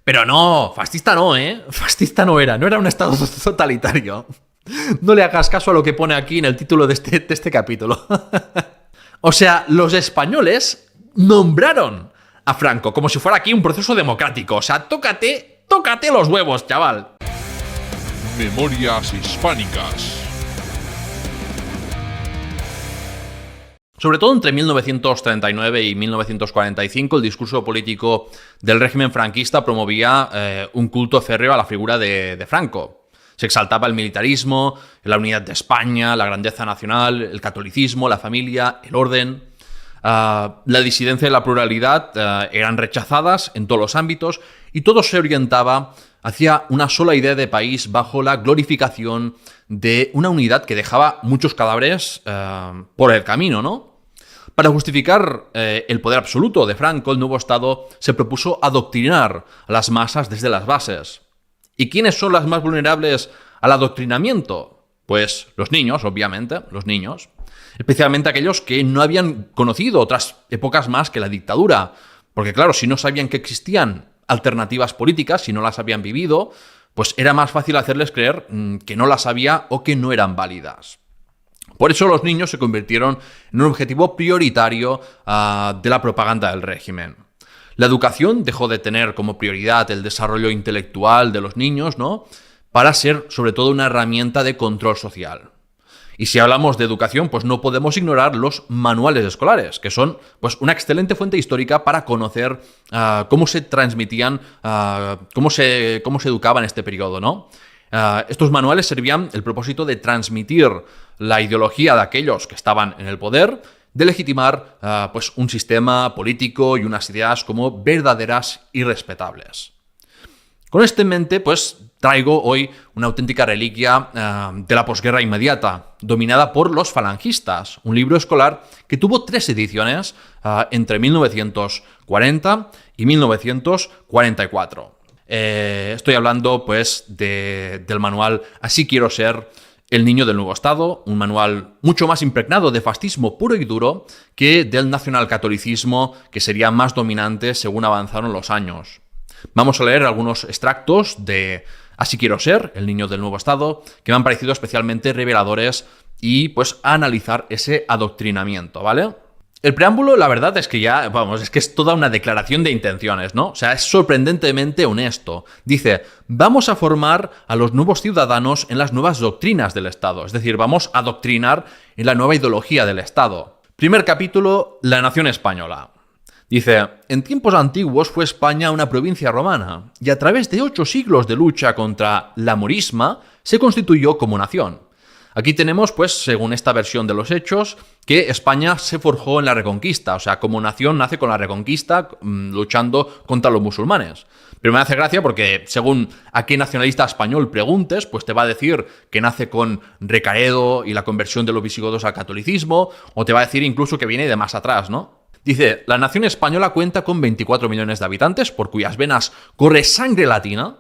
Pero no, fascista no, ¿eh? Fascista no era un estado totalitario. No le hagas caso a lo que pone aquí en el título de este capítulo. O sea, los españoles nombraron a Franco como si fuera aquí un proceso democrático. O sea, tócate los huevos, chaval. Memorias hispánicas. Sobre todo entre 1939 y 1945, el discurso político del régimen franquista promovía un culto férreo a la figura de Franco. Se exaltaba el militarismo, la unidad de España, la grandeza nacional, el catolicismo, la familia, el orden. La disidencia y la pluralidad eran rechazadas en todos los ámbitos y todo se orientaba hacia una sola idea de país bajo la glorificación de una unidad que dejaba muchos cadáveres por el camino, ¿no? Para justificar el poder absoluto de Franco, el nuevo Estado se propuso adoctrinar a las masas desde las bases. ¿Y quiénes son las más vulnerables al adoctrinamiento? Pues los niños, obviamente, los niños. Especialmente aquellos que no habían conocido otras épocas más que la dictadura. Porque claro, si no sabían que existían alternativas políticas, si no las habían vivido, pues era más fácil hacerles creer que no las había o que no eran válidas. Por eso los niños se convirtieron en un objetivo prioritario de la propaganda del régimen. La educación dejó de tener como prioridad el desarrollo intelectual de los niños, ¿no? Para ser sobre todo una herramienta de control social. Y si hablamos de educación, pues no podemos ignorar los manuales escolares, que son pues una excelente fuente histórica para conocer cómo se transmitían, cómo se educaba en este periodo, ¿no? Estos manuales servían el propósito de transmitir la ideología de aquellos que estaban en el poder, de legitimar pues un sistema político y unas ideas como verdaderas y respetables. Con esto en mente, pues traigo hoy una auténtica reliquia de la posguerra inmediata, dominada por los falangistas, un libro escolar que tuvo 3 ediciones entre 1940 y 1944. Estoy hablando pues del manual Así quiero ser el niño del nuevo Estado, un manual mucho más impregnado de fascismo puro y duro que del nacionalcatolicismo, que sería más dominante según avanzaron los años. Vamos a leer algunos extractos de Así quiero ser, el niño del nuevo Estado, que me han parecido especialmente reveladores y pues a analizar ese adoctrinamiento, ¿vale? El preámbulo, la verdad es que ya, vamos, es que es toda una declaración de intenciones, ¿no? O sea, es sorprendentemente honesto. Dice, vamos a formar a los nuevos ciudadanos en las nuevas doctrinas del Estado, es decir, vamos a adoctrinar en la nueva ideología del Estado. Primer capítulo, la nación española. Dice, en tiempos antiguos fue España una provincia romana y a través de 8 siglos de lucha contra la morisma se constituyó como nación. Aquí tenemos, pues, según esta versión de los hechos, que España se forjó en la Reconquista, o sea, como nación nace con la Reconquista luchando contra los musulmanes. Pero me hace gracia porque según a qué nacionalista español preguntes, pues te va a decir que nace con Recaredo y la conversión de los visigodos al catolicismo, o te va a decir incluso que viene de más atrás, ¿no? Dice, la nación española cuenta con 24 millones de habitantes, por cuyas venas corre sangre latina,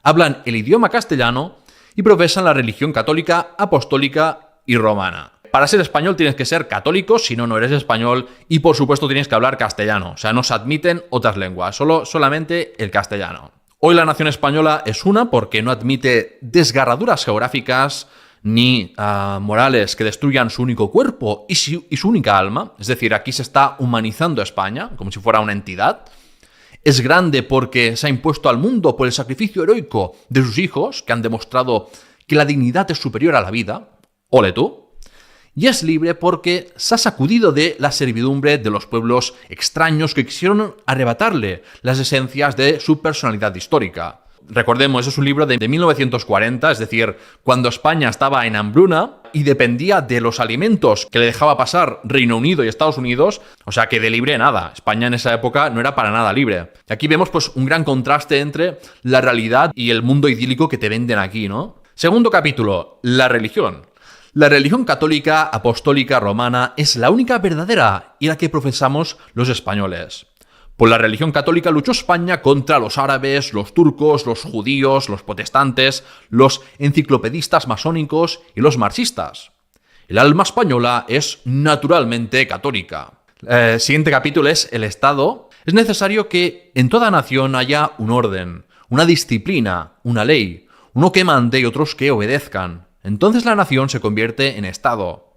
hablan el idioma castellano y profesan la religión católica, apostólica y romana. Para ser español tienes que ser católico, si no, no eres español, y por supuesto tienes que hablar castellano, o sea, no se admiten otras lenguas, solamente el castellano. Hoy la nación española es una porque no admite desgarraduras geográficas ni morales que destruyan su único cuerpo y su única alma, es decir, aquí se está humanizando España como si fuera una entidad. Es grande porque se ha impuesto al mundo por el sacrificio heroico de sus hijos, que han demostrado que la dignidad es superior a la vida. Ole tú. Y es libre porque se ha sacudido de la servidumbre de los pueblos extraños que quisieron arrebatarle las esencias de su personalidad histórica. Recordemos, es un libro de 1940, es decir, cuando España estaba en hambruna y dependía de los alimentos que le dejaba pasar Reino Unido y Estados Unidos, o sea que de libre nada. España en esa época no era para nada libre. Y aquí vemos pues un gran contraste entre la realidad y el mundo idílico que te venden aquí, ¿no? Segundo capítulo, la religión. La religión católica, apostólica, romana es la única verdadera y la que profesamos los españoles. Por la religión católica luchó España contra los árabes, los turcos, los judíos, los protestantes, los enciclopedistas masónicos y los marxistas. El alma española es naturalmente católica. Siguiente capítulo es el Estado. Es necesario que en toda nación haya un orden, una disciplina, una ley, uno que mande y otros que obedezcan. Entonces la nación se convierte en Estado.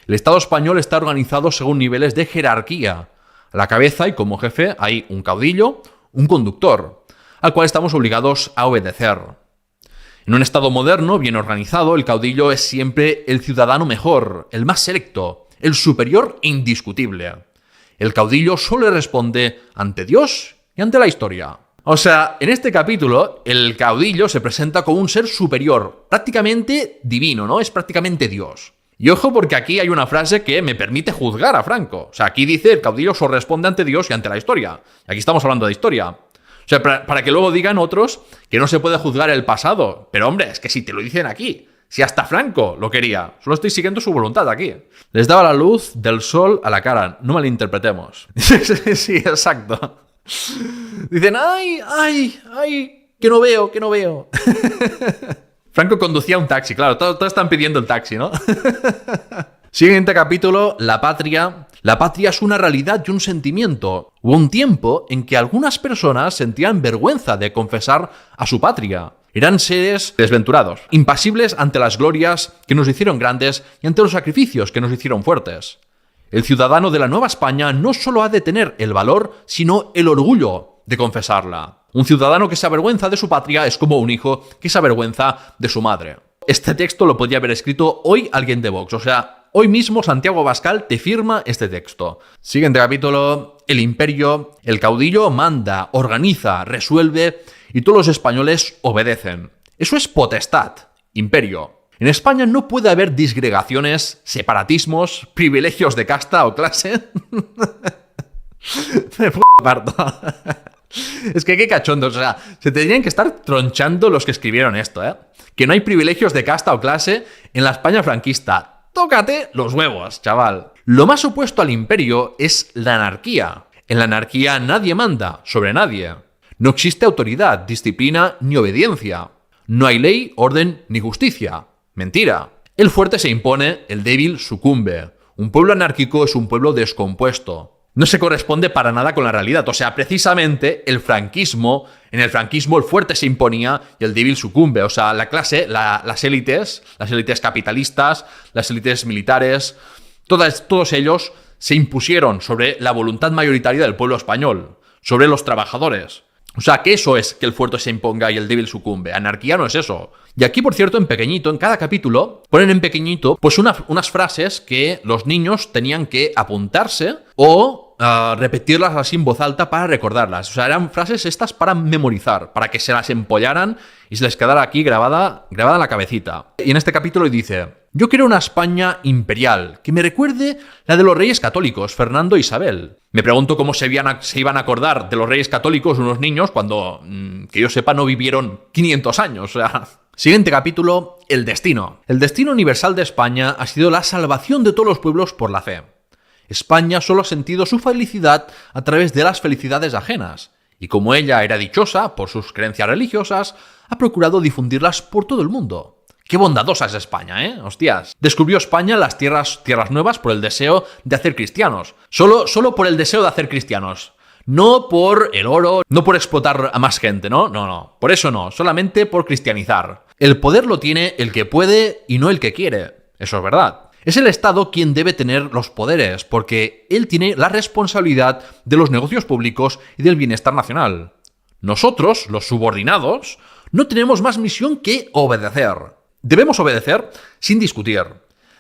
El Estado español está organizado según niveles de jerarquía. A la cabeza y como jefe hay un caudillo, un conductor, al cual estamos obligados a obedecer. En un Estado moderno, bien organizado, el caudillo es siempre el ciudadano mejor, el más selecto, el superior e indiscutible. El caudillo solo responde ante Dios y ante la historia. O sea, en este capítulo, el caudillo se presenta como un ser superior, prácticamente divino, ¿no? Es prácticamente Dios. Y ojo porque aquí hay una frase que me permite juzgar a Franco. O sea, aquí dice el caudillo solo responde ante Dios y ante la historia. Y aquí estamos hablando de historia. O sea, para que luego digan otros que no se puede juzgar el pasado. Pero hombre, es que si te lo dicen aquí, si hasta Franco lo quería, solo estoy siguiendo su voluntad aquí. Les daba la luz del sol a la cara, no malinterpretemos. Sí, exacto. Dicen, ay, que no veo. Franco conducía un taxi, claro, todos están pidiendo el taxi, ¿no? Siguiente capítulo, la patria. La patria es una realidad y un sentimiento. Hubo un tiempo en que algunas personas sentían vergüenza de confesar a su patria. Eran seres desventurados, impasibles ante las glorias que nos hicieron grandes y ante los sacrificios que nos hicieron fuertes. El ciudadano de la Nueva España no solo ha de tener el valor, sino el orgullo de confesarla. Un ciudadano que se avergüenza de su patria es como un hijo que se avergüenza de su madre. Este texto lo podría haber escrito hoy alguien de Vox, o sea, hoy mismo Santiago Abascal te firma este texto. Siguiente capítulo, el imperio. El caudillo manda, organiza, resuelve y todos los españoles obedecen. Eso es potestad, imperio. En España no puede haber disgregaciones, separatismos, privilegios de casta o clase. Me parto. Es que qué cachondos, o sea, se tendrían que estar tronchando los que escribieron esto, ¿eh? Que no hay privilegios de casta o clase en la España franquista. Tócate los huevos, chaval. Lo más opuesto al imperio es la anarquía. En la anarquía nadie manda sobre nadie. No existe autoridad, disciplina ni obediencia. No hay ley, orden ni justicia. Mentira. El fuerte se impone, el débil sucumbe. Un pueblo anárquico es un pueblo descompuesto. No se corresponde para nada con la realidad. O sea, precisamente en el franquismo el fuerte se imponía y el débil sucumbe. O sea, la clase, las élites capitalistas, las élites militares, todos ellos se impusieron sobre la voluntad mayoritaria del pueblo español, sobre los trabajadores. O sea, que eso es que el fuerte se imponga y el débil sucumbe. Anarquía no es eso. Y aquí, por cierto, en pequeñito, en cada capítulo, ponen en pequeñito pues unas frases que los niños tenían que apuntarse o repetirlas así en voz alta para recordarlas. O sea, eran frases estas para memorizar, para que se las empollaran y se les quedara aquí grabada en la cabecita. Y en este capítulo dice: yo quiero una España imperial, que me recuerde la de los reyes católicos, Fernando e Isabel. Me pregunto cómo se iban a acordar de los reyes católicos unos niños cuando, que yo sepa, no vivieron 500 años. O sea. Siguiente capítulo, el destino. El destino universal de España ha sido la salvación de todos los pueblos por la fe. España solo ha sentido su felicidad a través de las felicidades ajenas, y como ella era dichosa por sus creencias religiosas, ha procurado difundirlas por todo el mundo. Qué bondadosa es España, ¿eh? Hostias. Descubrió España las tierras nuevas por el deseo de hacer cristianos. Solo por el deseo de hacer cristianos. No por el oro, no por explotar a más gente, ¿no? No. Por eso no. Solamente por cristianizar. El poder lo tiene el que puede y no el que quiere. Eso es verdad. Es el Estado quien debe tener los poderes, porque él tiene la responsabilidad de los negocios públicos y del bienestar nacional. Nosotros, los subordinados, no tenemos más misión que obedecer. Debemos obedecer sin discutir.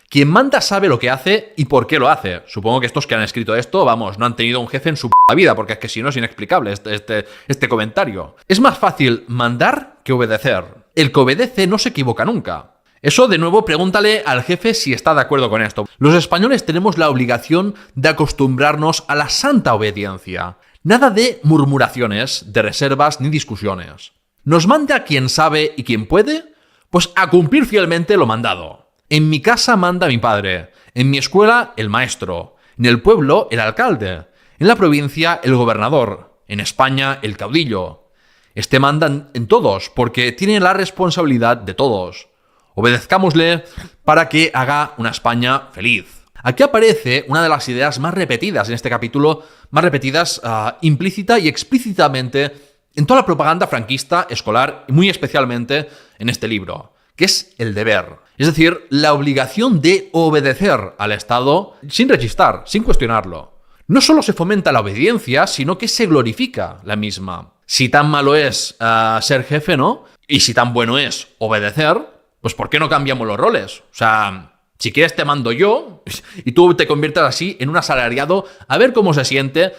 Quien manda sabe lo que hace y por qué lo hace. Supongo que estos que han escrito esto, vamos, no han tenido un jefe en su vida, porque es que si no es inexplicable este comentario. Es más fácil mandar que obedecer. El que obedece no se equivoca nunca. Eso, de nuevo, pregúntale al jefe si está de acuerdo con esto. Los españoles tenemos la obligación de acostumbrarnos a la santa obediencia. Nada de murmuraciones, de reservas ni discusiones. ¿Nos manda quien sabe y quien puede? Pues a cumplir fielmente lo mandado. En mi casa manda mi padre, en mi escuela el maestro, en el pueblo el alcalde, en la provincia el gobernador, en España el caudillo. Este manda en todos porque tiene la responsabilidad de todos. Obedezcámosle para que haga una España feliz. Aquí aparece una de las ideas más repetidas en este capítulo, más repetidas implícita y explícitamente en toda la propaganda franquista escolar, y muy especialmente en este libro, que es el deber. Es decir, la obligación de obedecer al Estado sin rechistar, sin cuestionarlo. No solo se fomenta la obediencia, sino que se glorifica la misma. Si tan malo es ser jefe, ¿no? Y si tan bueno es obedecer, pues ¿por qué no cambiamos los roles? O sea, si quieres te mando yo y tú te conviertes así en un asalariado, a ver cómo se siente,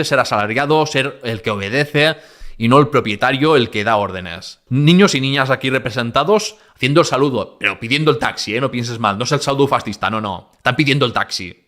ser asalariado, ser el que obedece y no el propietario el que da órdenes. Niños y niñas aquí representados haciendo el saludo, pero pidiendo el taxi, no pienses mal, no es el saludo fascista, no, están pidiendo el taxi.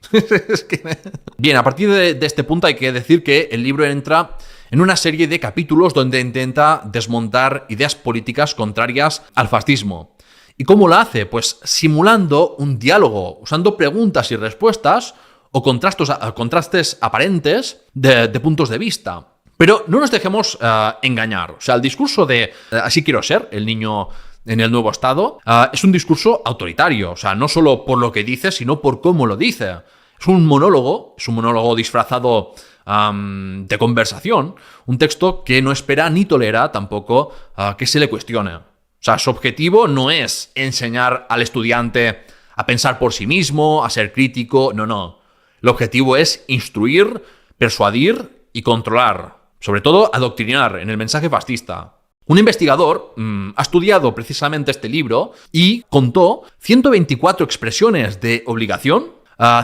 Bien, a partir de este punto hay que decir que el libro entra en una serie de capítulos donde intenta desmontar ideas políticas contrarias al fascismo. ¿Y cómo lo hace? Pues simulando un diálogo, usando preguntas y respuestas o contrastes aparentes de puntos de vista. Pero no nos dejemos engañar. O sea, el discurso de así quiero ser, el niño en el nuevo Estado, es un discurso autoritario. O sea, no solo por lo que dice, sino por cómo lo dice. Es un monólogo disfrazado de conversación, un texto que no espera ni tolera tampoco que se le cuestione. O sea, su objetivo no es enseñar al estudiante a pensar por sí mismo, a ser crítico, no. El objetivo es instruir, persuadir y controlar. Sobre todo, adoctrinar en el mensaje fascista. Un investigador ha estudiado precisamente este libro y contó 124 expresiones de obligación,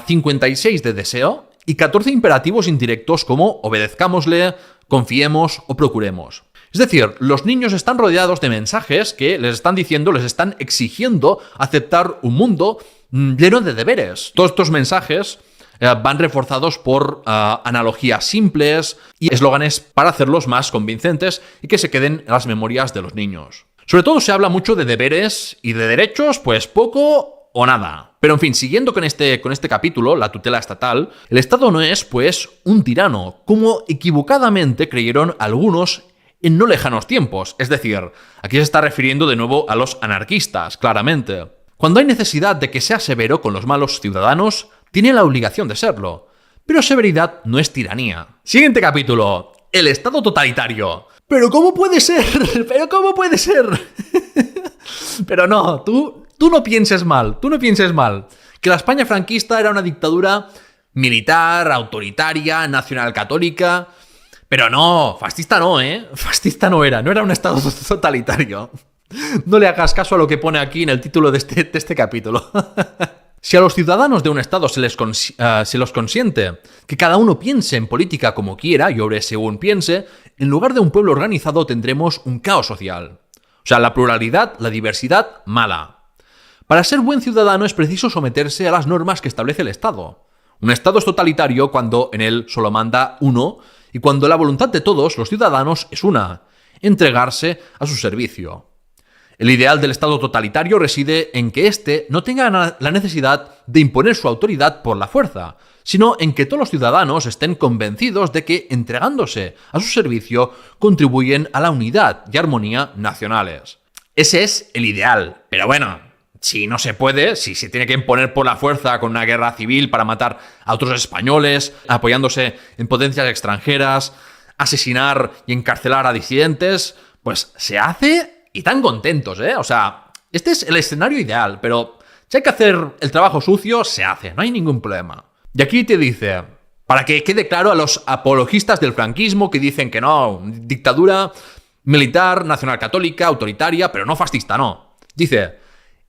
56 de deseo y 14 imperativos indirectos como obedezcámosle, confiemos o procuremos. Es decir, los niños están rodeados de mensajes que les están exigiendo aceptar un mundo lleno de deberes. Todos estos mensajes van reforzados por analogías simples y eslóganes para hacerlos más convincentes y que se queden en las memorias de los niños. Sobre todo se habla mucho de deberes y de derechos, pues poco o nada. Pero en fin, siguiendo con este capítulo, la tutela estatal, el Estado no es, pues, un tirano, como equivocadamente creyeron algunos en no lejanos tiempos. Es decir, aquí se está refiriendo de nuevo a los anarquistas, claramente. Cuando hay necesidad de que sea severo con los malos ciudadanos, tiene la obligación de serlo. Pero severidad no es tiranía. Siguiente capítulo. El Estado totalitario. ¿Pero cómo puede ser? ¿Pero cómo puede ser? Pero no, tú no pienses mal. Que la España franquista era una dictadura militar, autoritaria, nacionalcatólica. Pero no, fascista no, Fascista no era un Estado totalitario. No le hagas caso a lo que pone aquí en el título de este capítulo. Si a los ciudadanos de un Estado se los consiente que cada uno piense en política como quiera y obre según piense, en lugar de un pueblo organizado tendremos un caos social. O sea, la pluralidad, la diversidad, mala. Para ser buen ciudadano es preciso someterse a las normas que establece el Estado. Un Estado es totalitario cuando en él solo manda uno y cuando la voluntad de todos los ciudadanos es una, entregarse a su servicio. El ideal del Estado totalitario reside en que éste no tenga la necesidad de imponer su autoridad por la fuerza, sino en que todos los ciudadanos estén convencidos de que, entregándose a su servicio, contribuyen a la unidad y armonía nacionales. Ese es el ideal. Pero bueno, si no se puede, si se tiene que imponer por la fuerza con una guerra civil para matar a otros españoles, apoyándose en potencias extranjeras, asesinar y encarcelar a disidentes, pues se hace y tan contentos, O sea, este es el escenario ideal, pero si hay que hacer el trabajo sucio, se hace, no hay ningún problema. Y aquí te dice, para que quede claro a los apologistas del franquismo que dicen que no, dictadura militar, nacionalcatólica, autoritaria, pero no fascista, no. Dice,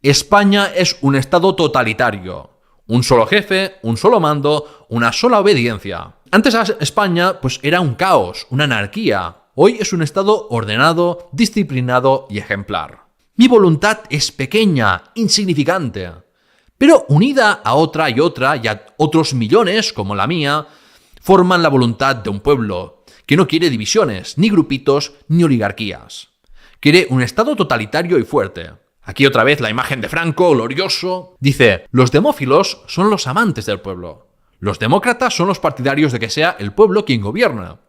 España es un Estado totalitario. Un solo jefe, un solo mando, una sola obediencia. Antes España, pues era un caos, una anarquía. Hoy es un Estado ordenado, disciplinado y ejemplar. Mi voluntad es pequeña, insignificante, pero unida a otra y a otros millones, como la mía, forman la voluntad de un pueblo que no quiere divisiones, ni grupitos, ni oligarquías. Quiere un Estado totalitario y fuerte. Aquí otra vez la imagen de Franco, glorioso. Dice, los demófilos son los amantes del pueblo. Los demócratas son los partidarios de que sea el pueblo quien gobierna.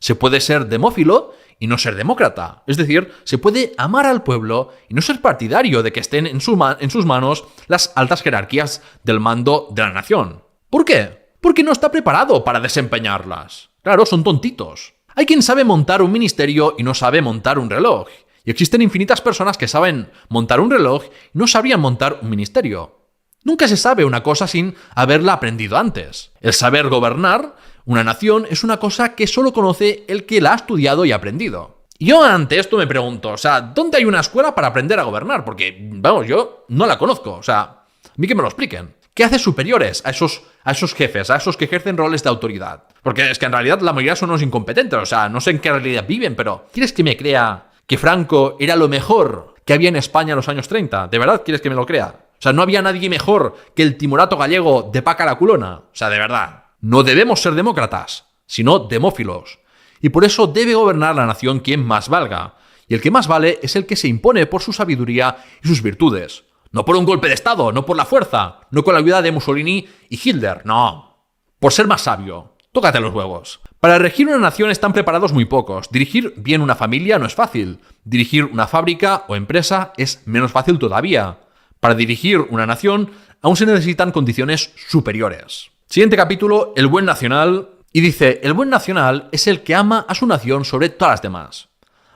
Se puede ser demófilo y no ser demócrata. Es decir, se puede amar al pueblo y no ser partidario de que estén en sus manos las altas jerarquías del mando de la nación. ¿Por qué? Porque no está preparado para desempeñarlas. Claro, son tontitos. Hay quien sabe montar un ministerio y no sabe montar un reloj. Y existen infinitas personas que saben montar un reloj y no sabrían montar un ministerio. Nunca se sabe una cosa sin haberla aprendido antes. El saber gobernar una nación es una cosa que solo conoce el que la ha estudiado y aprendido. Y yo ante esto me pregunto, ¿dónde hay una escuela para aprender a gobernar? Porque, vamos, yo no la conozco, a mí que me lo expliquen. ¿Qué hace superiores a esos jefes, a esos que ejercen roles de autoridad? Porque es que en realidad la mayoría son unos incompetentes, no sé en qué realidad viven, pero ¿quieres que me crea que Franco era lo mejor que había en España en los años 30? ¿De verdad quieres que me lo crea? No había nadie mejor que el timorato gallego de Paca la Culona. De verdad. No debemos ser demócratas, sino demófilos. Y por eso debe gobernar la nación quien más valga. Y el que más vale es el que se impone por su sabiduría y sus virtudes. No por un golpe de Estado, no por la fuerza, no con la ayuda de Mussolini y Hitler, no. Por ser más sabio. Tócate los huevos. Para regir una nación están preparados muy pocos. Dirigir bien una familia no es fácil. Dirigir una fábrica o empresa es menos fácil todavía. Para dirigir una nación aún se necesitan condiciones superiores. Siguiente capítulo, el buen nacional. Y dice, el buen nacional es el que ama a su nación sobre todas las demás.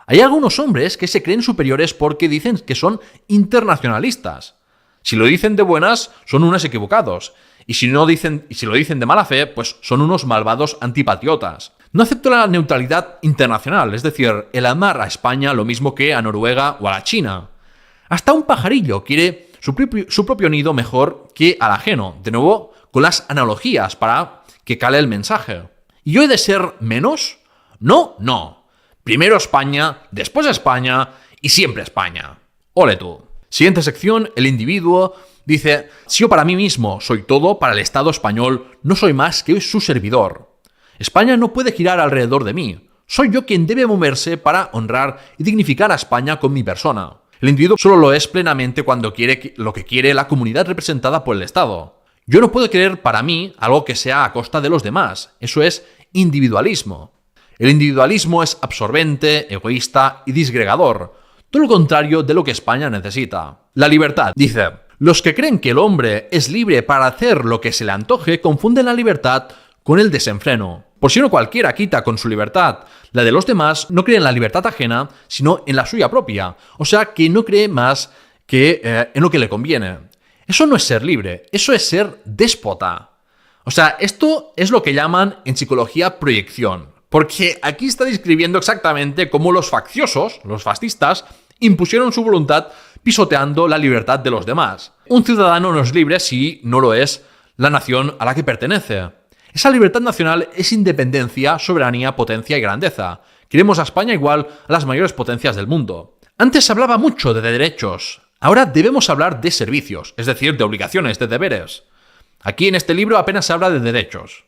Hay algunos hombres que se creen superiores porque dicen que son internacionalistas. Si lo dicen de buenas, son unos equivocados. Y si lo dicen de mala fe, pues son unos malvados antipatriotas. No acepto la neutralidad internacional, es decir, el amar a España lo mismo que a Noruega o a la China. Hasta un pajarillo quiere su propio nido mejor que al ajeno. De nuevo, con las analogías para que cale el mensaje. ¿Y yo he de ser menos? No. Primero España, después España y siempre España. Ole tú. Siguiente sección, el individuo. Dice, si yo para mí mismo soy todo, para el Estado español no soy más que su servidor. España no puede girar alrededor de mí. Soy yo quien debe moverse para honrar y dignificar a España con mi persona. El individuo solo lo es plenamente cuando quiere lo que quiere la comunidad representada por el Estado. Yo no puedo querer para mí algo que sea a costa de los demás. Eso es individualismo. El individualismo es absorbente, egoísta y disgregador. Todo lo contrario de lo que España necesita. La libertad. Dice, los que creen que el hombre es libre para hacer lo que se le antoje confunden la libertad con el desenfreno. Por si no cualquiera quita con su libertad la de los demás, no cree en la libertad ajena, sino en la suya propia. O sea, que no cree más que en lo que le conviene. Eso no es ser libre, eso es ser déspota. Esto es lo que llaman en psicología proyección. Porque aquí está describiendo exactamente cómo los facciosos, los fascistas, impusieron su voluntad pisoteando la libertad de los demás. Un ciudadano no es libre si no lo es la nación a la que pertenece. Esa libertad nacional es independencia, soberanía, potencia y grandeza. Queremos a España igual a las mayores potencias del mundo. Antes se hablaba mucho de derechos. Ahora debemos hablar de servicios, es decir, de obligaciones, de deberes. Aquí en este libro apenas se habla de derechos.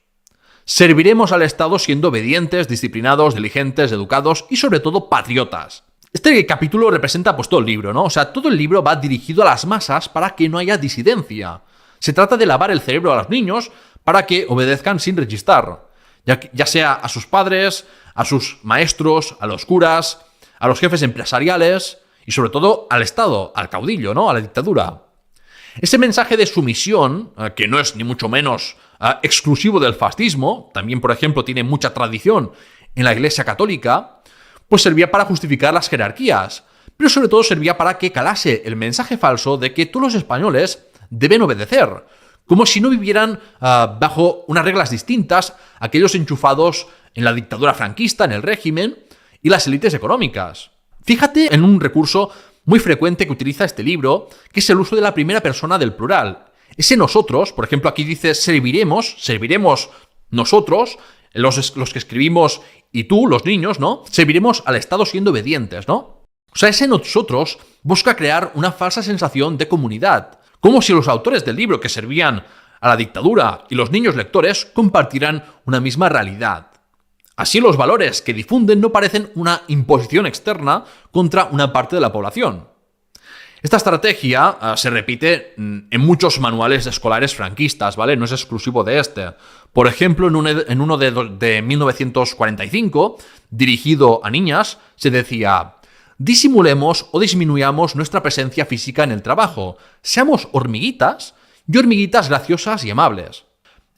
Serviremos al Estado siendo obedientes, disciplinados, diligentes, educados y sobre todo patriotas. Este capítulo representa todo el libro, ¿no? Todo el libro va dirigido a las masas para que no haya disidencia. Se trata de lavar el cerebro a los niños para que obedezcan sin rechistar, ya sea a sus padres, a sus maestros, a los curas, a los jefes empresariales y sobre todo al Estado, al caudillo, ¿no? A la dictadura. Ese mensaje de sumisión, que no es ni mucho menos exclusivo del fascismo, también, por ejemplo, tiene mucha tradición en la Iglesia Católica, pues servía para justificar las jerarquías, pero sobre todo servía para que calase el mensaje falso de que todos los españoles deben obedecer, como si no vivieran bajo unas reglas distintas a aquellos enchufados en la dictadura franquista, en el régimen y las élites económicas. Fíjate en un recurso muy frecuente que utiliza este libro, que es el uso de la primera persona del plural. Ese nosotros, por ejemplo, aquí dice serviremos nosotros, los que escribimos y tú, los niños, ¿no? Serviremos al Estado siendo obedientes, ¿no? Ese nosotros busca crear una falsa sensación de comunidad, como si los autores del libro que servían a la dictadura y los niños lectores compartieran una misma realidad. Así los valores que difunden no parecen una imposición externa contra una parte de la población. Esta estrategia se repite en muchos manuales escolares franquistas, ¿vale? No es exclusivo de este. Por ejemplo, en uno de 1945, dirigido a niñas, se decía: disimulemos o disminuyamos nuestra presencia física en el trabajo. Seamos hormiguitas y hormiguitas graciosas y amables.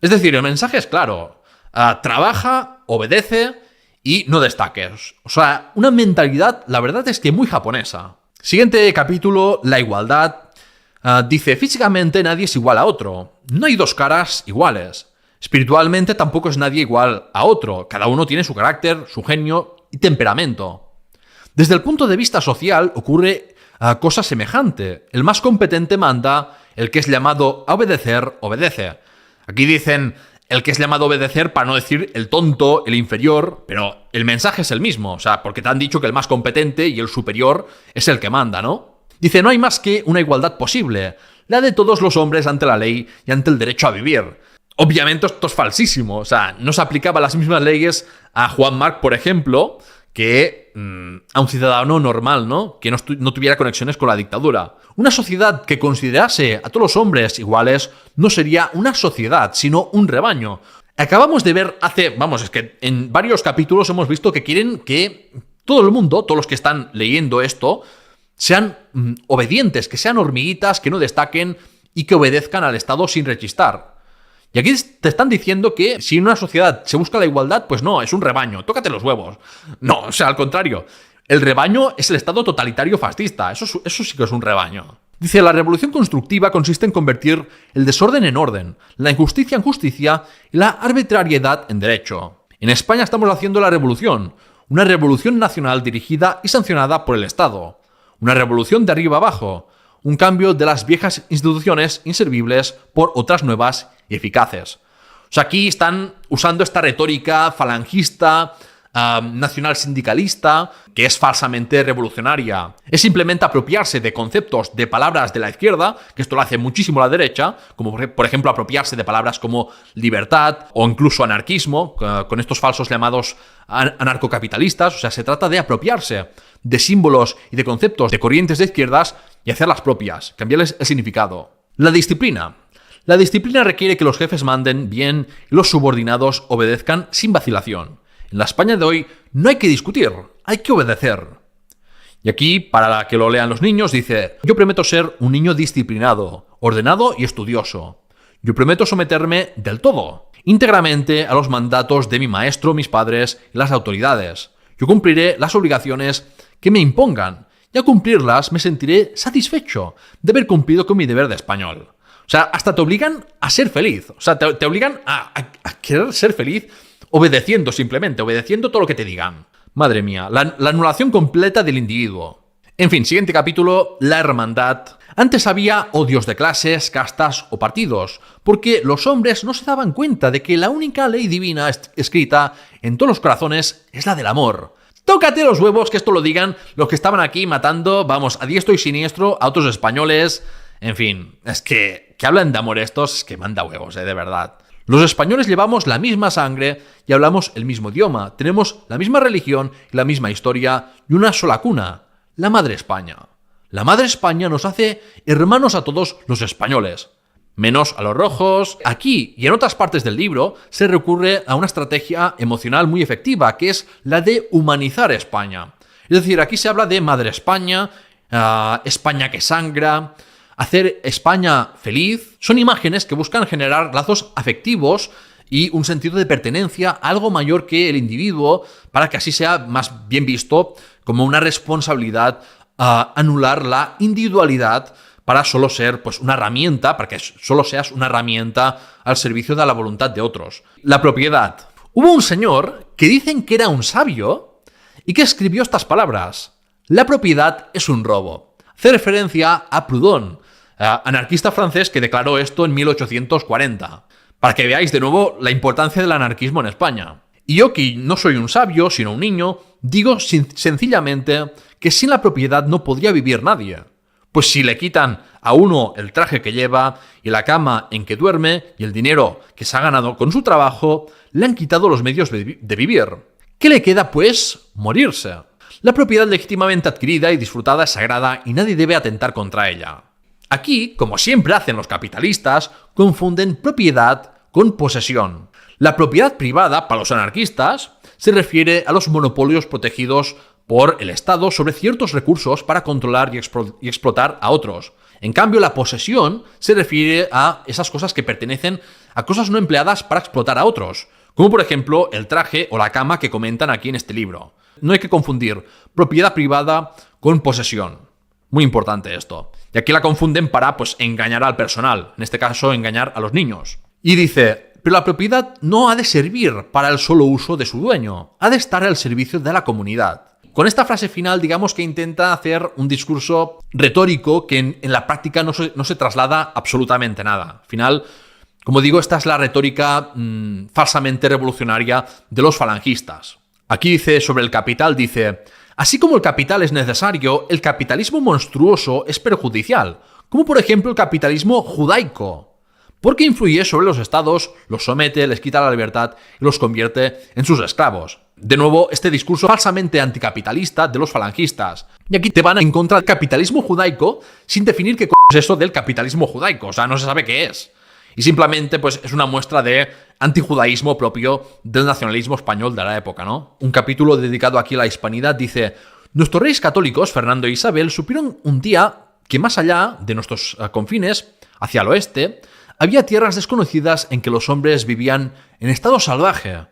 Es decir, el mensaje es claro. Trabaja, obedece y no destaques. O sea, una mentalidad, la verdad es que muy japonesa. Siguiente capítulo, la igualdad. Dice: físicamente nadie es igual a otro. No hay dos caras iguales. Espiritualmente tampoco es nadie igual a otro. Cada uno tiene su carácter, su genio y temperamento. Desde el punto de vista social ocurre cosa semejante. El más competente manda, el que es llamado a obedecer, obedece. Aquí dicen el que es llamado a obedecer para no decir el tonto, el inferior, pero el mensaje es el mismo, o sea, porque te han dicho que el más competente y el superior es el que manda, ¿no? Dice: no hay más que una igualdad posible, la de todos los hombres ante la ley y ante el derecho a vivir. Obviamente esto es falsísimo, o sea, no se aplicaban las mismas leyes a Juan Marc, por ejemplo, que a un ciudadano normal, ¿no? Que no tuviera conexiones con la dictadura. Una sociedad que considerase a todos los hombres iguales no sería una sociedad, sino un rebaño. Acabamos de ver es que en varios capítulos hemos visto que quieren que todo el mundo, todos los que están leyendo esto, sean obedientes, que sean hormiguitas, que no destaquen y que obedezcan al Estado sin rechistar. Y aquí te están diciendo que si en una sociedad se busca la igualdad, pues no, es un rebaño, tócate los huevos. No, o sea, al contrario. El rebaño es el Estado totalitario fascista, eso sí que es un rebaño. Dice: la revolución constructiva consiste en convertir el desorden en orden, la injusticia en justicia y la arbitrariedad en derecho. En España estamos haciendo la revolución, una revolución nacional dirigida y sancionada por el Estado. Una revolución de arriba abajo, un cambio de las viejas instituciones inservibles por otras nuevas y eficaces. O sea, aquí están usando esta retórica falangista, nacional sindicalista, que es falsamente revolucionaria. Es simplemente apropiarse de conceptos, de palabras de la izquierda, que esto lo hace muchísimo la derecha, como por ejemplo apropiarse de palabras como libertad o incluso anarquismo, con estos falsos llamados anarcocapitalistas. O sea, se trata de apropiarse de símbolos y de conceptos de corrientes de izquierdas y hacerlas propias, cambiarles el significado. La disciplina. La disciplina requiere que los jefes manden bien y los subordinados obedezcan sin vacilación. En la España de hoy no hay que discutir, hay que obedecer. Y aquí, para que lo lean los niños, dice: yo prometo ser un niño disciplinado, ordenado y estudioso. Yo prometo someterme del todo, íntegramente a los mandatos de mi maestro, mis padres y las autoridades. Yo cumpliré las obligaciones que me impongan, y al cumplirlas me sentiré satisfecho de haber cumplido con mi deber de español. O sea, hasta te obligan a ser feliz. O sea, te obligan a querer ser feliz obedeciendo simplemente, obedeciendo todo lo que te digan. Madre mía, la anulación completa del individuo. En fin, siguiente capítulo, la hermandad. Antes había odios de clases, castas o partidos, porque los hombres no se daban cuenta de que la única ley divina escrita en todos los corazones es la del amor. Tócate los huevos que esto lo digan los que estaban aquí matando, vamos, a diestro y siniestro a otros españoles. En fin, es que hablan de amor estos, que manda huevos, de verdad. Los españoles llevamos la misma sangre y hablamos el mismo idioma, tenemos la misma religión y la misma historia y una sola cuna, la Madre España. La Madre España nos hace hermanos a todos los españoles, menos a los rojos. Aquí y en otras partes del libro se recurre a una estrategia emocional muy efectiva, que es la de humanizar España. Es decir, aquí se habla de Madre España, España que sangra, hacer España feliz. Son imágenes que buscan generar lazos afectivos y un sentido de pertenencia a algo mayor que el individuo, para que así sea más bien visto como una responsabilidad anular la individualidad para solo ser pues una herramienta, para que solo seas una herramienta al servicio de la voluntad de otros. La propiedad. Hubo un señor que dicen que era un sabio y que escribió estas palabras: la propiedad es un robo. Hace referencia a Proudhon, anarquista francés que declaró esto en 1840. Para que veáis de nuevo la importancia del anarquismo en España. Y yo, que no soy un sabio, sino un niño, digo sencillamente que sin la propiedad no podría vivir nadie. Pues si le quitan a uno el traje que lleva y la cama en que duerme y el dinero que se ha ganado con su trabajo, le han quitado los medios de vivir. ¿Qué le queda, pues? Morirse. La propiedad legítimamente adquirida y disfrutada es sagrada y nadie debe atentar contra ella. Aquí, como siempre hacen los capitalistas, confunden propiedad con posesión. La propiedad privada, para los anarquistas, se refiere a los monopolios protegidos por el Estado sobre ciertos recursos para controlar y explotar a otros. En cambio, la posesión se refiere a esas cosas que pertenecen a cosas no empleadas para explotar a otros, como por ejemplo el traje o la cama que comentan aquí en este libro. No hay que confundir propiedad privada con posesión. Muy importante esto. Y aquí la confunden para engañar al personal, en este caso engañar a los niños. Y dice, pero la propiedad no ha de servir para el solo uso de su dueño, ha de estar al servicio de la comunidad. Con esta frase final, digamos que intenta hacer un discurso retórico que en la práctica no se traslada absolutamente nada. Al final, como digo, esta es la retórica falsamente revolucionaria de los falangistas. Aquí dice sobre el capital, dice, así como el capital es necesario, el capitalismo monstruoso es perjudicial, como por ejemplo el capitalismo judaico, porque influye sobre los estados, los somete, les quita la libertad y los convierte en sus esclavos. De nuevo, este discurso falsamente anticapitalista de los falangistas. Y aquí te van en contra del capitalismo judaico sin definir qué es eso del capitalismo judaico, o sea, no se sabe qué es. Y simplemente es una muestra de antijudaísmo propio del nacionalismo español de la época, ¿no? Un capítulo dedicado aquí a la hispanidad dice, nuestros reyes católicos, Fernando e Isabel, supieron un día que más allá de nuestros confines, hacia el oeste, había tierras desconocidas en que los hombres vivían en estado salvaje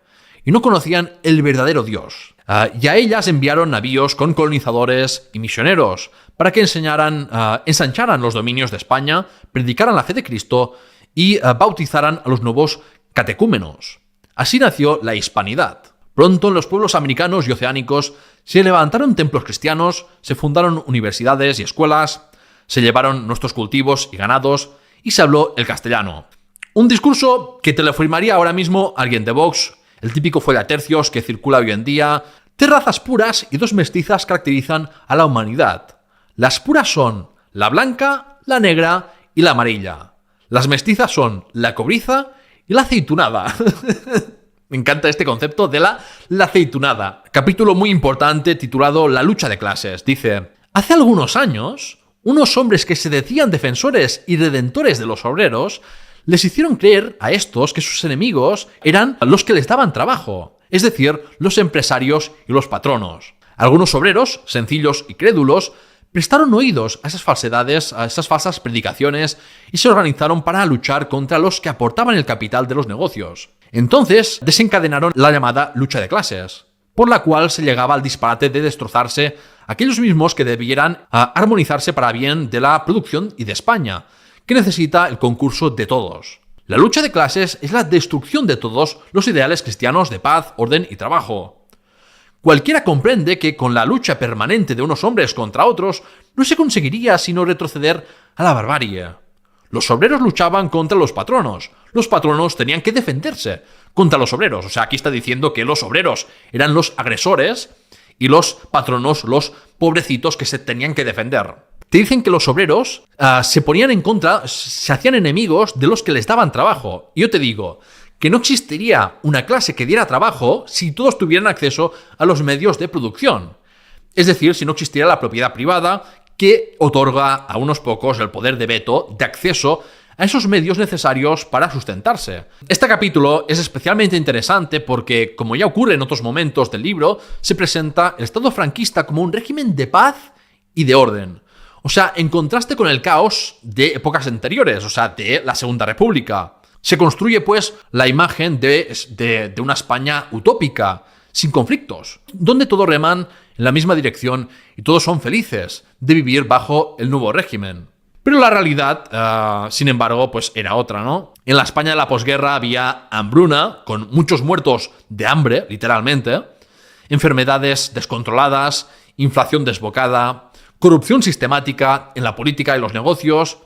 y no conocían el verdadero Dios. Y a ellas enviaron navíos con colonizadores y misioneros para que ensancharan los dominios de España, predicaran la fe de Cristo y bautizaran a los nuevos catecúmenos. Así nació la hispanidad. Pronto en los pueblos americanos y oceánicos se levantaron templos cristianos, se fundaron universidades y escuelas, se llevaron nuestros cultivos y ganados y se habló el castellano. Un discurso que te lo firmaría ahora mismo alguien de Vox, el típico follatercios que circula hoy en día. 3 razas puras y 2 mestizas caracterizan a la humanidad. Las puras son la blanca, la negra y la amarilla. Las mestizas son la cobriza y la aceitunada. Me encanta este concepto de la aceitunada. Capítulo muy importante titulado La lucha de clases. Dice, hace algunos años, unos hombres que se decían defensores y redentores de los obreros les hicieron creer a estos que sus enemigos eran los que les daban trabajo, es decir, los empresarios y los patronos. Algunos obreros, sencillos y crédulos, prestaron oídos a esas falsedades, a esas falsas predicaciones y se organizaron para luchar contra los que aportaban el capital de los negocios. Entonces desencadenaron la llamada lucha de clases, por la cual se llegaba al disparate de destrozarse aquellos mismos que debieran armonizarse para bien de la producción y de España, que necesita el concurso de todos. La lucha de clases es la destrucción de todos los ideales cristianos de paz, orden y trabajo. Cualquiera comprende que con la lucha permanente de unos hombres contra otros no se conseguiría sino retroceder a la barbarie. Los obreros luchaban contra los patronos tenían que defenderse contra los obreros. O sea, aquí está diciendo que los obreros eran los agresores y los patronos los pobrecitos que se tenían que defender. Te dicen que los obreros se ponían en contra, se hacían enemigos de los que les daban trabajo. Y yo te digo que no existiría una clase que diera trabajo si todos tuvieran acceso a los medios de producción. Es decir, si no existiera la propiedad privada que otorga a unos pocos el poder de veto de acceso a esos medios necesarios para sustentarse. Este capítulo es especialmente interesante porque, como ya ocurre en otros momentos del libro, se presenta el Estado franquista como un régimen de paz y de orden. O sea, en contraste con el caos de épocas anteriores, o sea, de la Segunda República. Se construye, la imagen de una España utópica, sin conflictos, donde todos reman en la misma dirección y todos son felices de vivir bajo el nuevo régimen. Pero la realidad, sin embargo, era otra, ¿no? En la España de la posguerra había hambruna, con muchos muertos de hambre, literalmente, enfermedades descontroladas, inflación desbocada, corrupción sistemática en la política y los negocios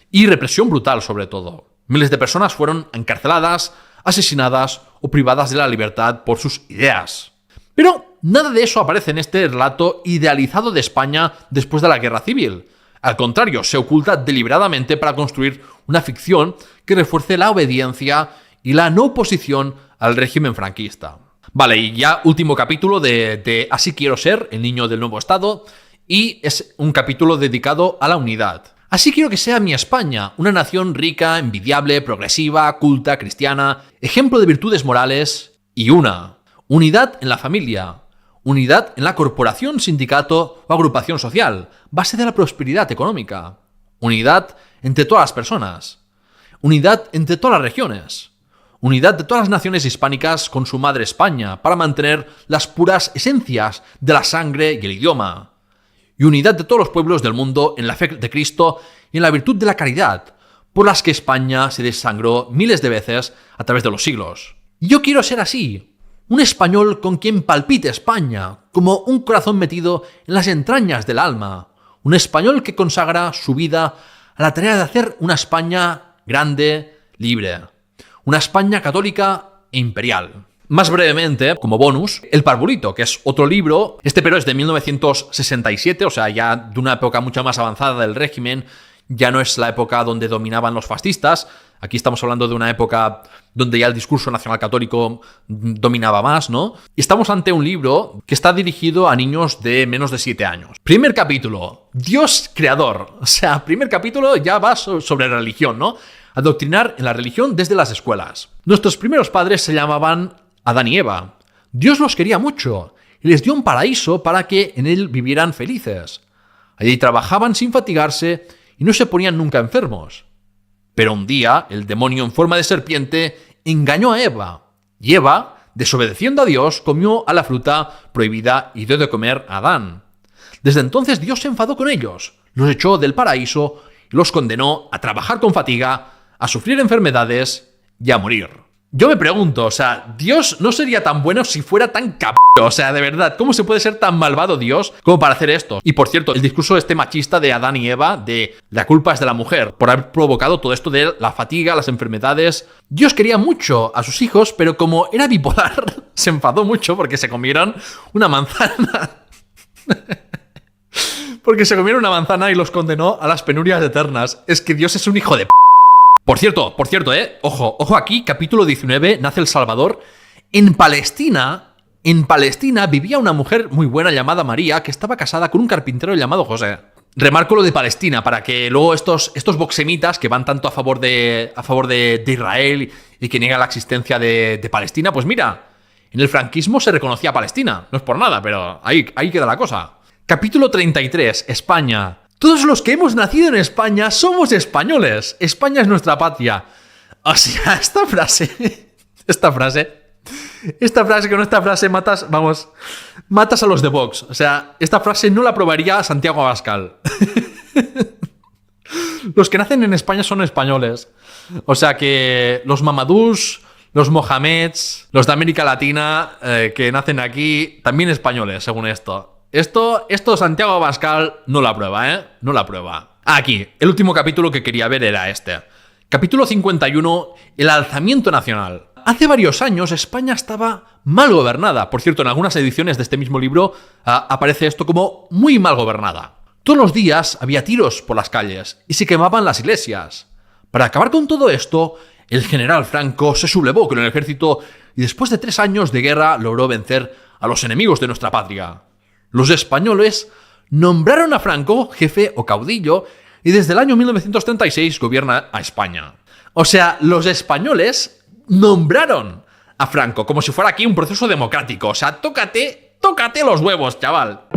y represión brutal sobre todo. Miles de personas fueron encarceladas, asesinadas o privadas de la libertad por sus ideas. Pero nada de eso aparece en este relato idealizado de España después de la Guerra Civil. Al contrario, se oculta deliberadamente para construir una ficción que refuerce la obediencia y la no oposición al régimen franquista. Vale, y ya último capítulo de Así quiero ser, el niño del nuevo Estado. Y es un capítulo dedicado a la unidad. Así quiero que sea mi España, una nación rica, envidiable, progresiva, culta, cristiana, ejemplo de virtudes morales y unidad en la familia, unidad en la corporación, sindicato o agrupación social, base de la prosperidad económica, unidad entre todas las personas, unidad entre todas las regiones, unidad de todas las naciones hispánicas con su madre España para mantener las puras esencias de la sangre y el idioma, y unidad de todos los pueblos del mundo en la fe de Cristo y en la virtud de la caridad, por las que España se desangró miles de veces a través de los siglos. Y yo quiero ser así, un español con quien palpite España, como un corazón metido en las entrañas del alma, un español que consagra su vida a la tarea de hacer una España grande, libre, una España católica e imperial. Más brevemente, como bonus, El Parvulito, que es otro libro, pero es de 1967, o sea, ya de una época mucho más avanzada del régimen, ya no es la época donde dominaban los fascistas, aquí estamos hablando de una época donde ya el discurso nacional católico dominaba más, ¿no? Y estamos ante un libro que está dirigido a niños de menos de 7 años. Primer capítulo, Dios creador, o sea, primer capítulo ya va sobre religión, ¿no? Adoctrinar en la religión desde las escuelas. Nuestros primeros padres se llamaban Adán y Eva. Dios los quería mucho y les dio un paraíso para que en él vivieran felices. Allí trabajaban sin fatigarse y no se ponían nunca enfermos. Pero un día el demonio en forma de serpiente engañó a Eva y Eva, desobedeciendo a Dios, comió a la fruta prohibida y dio de comer a Adán. Desde entonces Dios se enfadó con ellos, los echó del paraíso y los condenó a trabajar con fatiga, a sufrir enfermedades y a morir. Yo me pregunto, o sea, Dios no sería tan bueno si fuera tan o sea, de verdad, ¿cómo se puede ser tan malvado Dios como para hacer esto? Y por cierto, el discurso machista de Adán y Eva, de la culpa es de la mujer, por haber provocado todo esto de la fatiga, las enfermedades. Dios quería mucho a sus hijos, pero como era bipolar, se enfadó mucho porque se comieron una manzana. Porque se comieron una manzana y los condenó a las penurias eternas. Es que Dios es un hijo de Por cierto, ojo aquí, capítulo 19, nace El Salvador. En Palestina vivía una mujer muy buena llamada María que estaba casada con un carpintero llamado José. Remarco lo de Palestina para que luego estos boxemitas que van tanto a favor de Israel y que niegan la existencia de Palestina, pues mira, en el franquismo se reconocía a Palestina. No es por nada, pero ahí queda la cosa. Capítulo 33, España. Todos los que hemos nacido en España somos españoles. España es nuestra patria. O sea, esta frase matas a los de Vox. O sea, esta frase no la aprobaría Santiago Abascal. Los que nacen en España son españoles. O sea que los Mamadús, los Mohameds, los de América Latina que nacen aquí, también españoles, según esto. Esto Santiago Abascal no lo aprueba, ¿eh? No lo aprueba. Aquí, el último capítulo que quería ver era este. Capítulo 51, el alzamiento nacional. Hace varios años España estaba mal gobernada. Por cierto, en algunas ediciones de este mismo libro aparece esto como muy mal gobernada. Todos los días había tiros por las calles y se quemaban las iglesias. Para acabar con todo esto, el general Franco se sublevó con el ejército y después de 3 años de guerra logró vencer a los enemigos de nuestra patria. Los españoles nombraron a Franco jefe o caudillo y desde el año 1936 gobierna a España. O sea, los españoles nombraron a Franco como si fuera aquí un proceso democrático. O sea, tócate los huevos, chaval.